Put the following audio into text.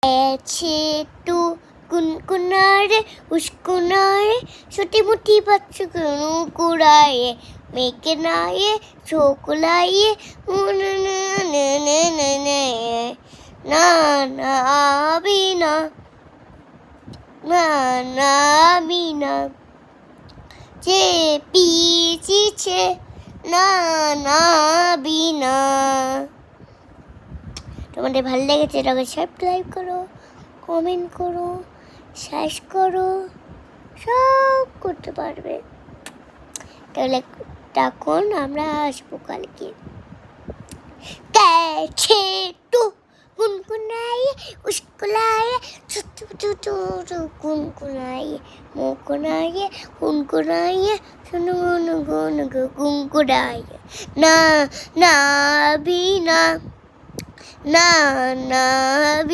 ऐसे तू कुनकुनारे उस्कुनारे छोटी मोटी बच्चों कुड़ाए मेके नाये चोकुलाये ना ना बीना ना ना बीना যে পিছিছে না না বিনা। তোমাদের ভালো লেগেছে এটাকে সাবস্ক্রাইব করো, কমেন্ট করো, শেয়ার করো, সব করতে পারবে। তাহলে তখন আমরা আসবো কালকে। कैसे तू गुनगुनाए उस्कुलाए छुटू छुटू गुनगुनाए मुकुनाए गुनगुनाए सुनो गुन गुनगुनाए ना ना भी ना ना ना भी।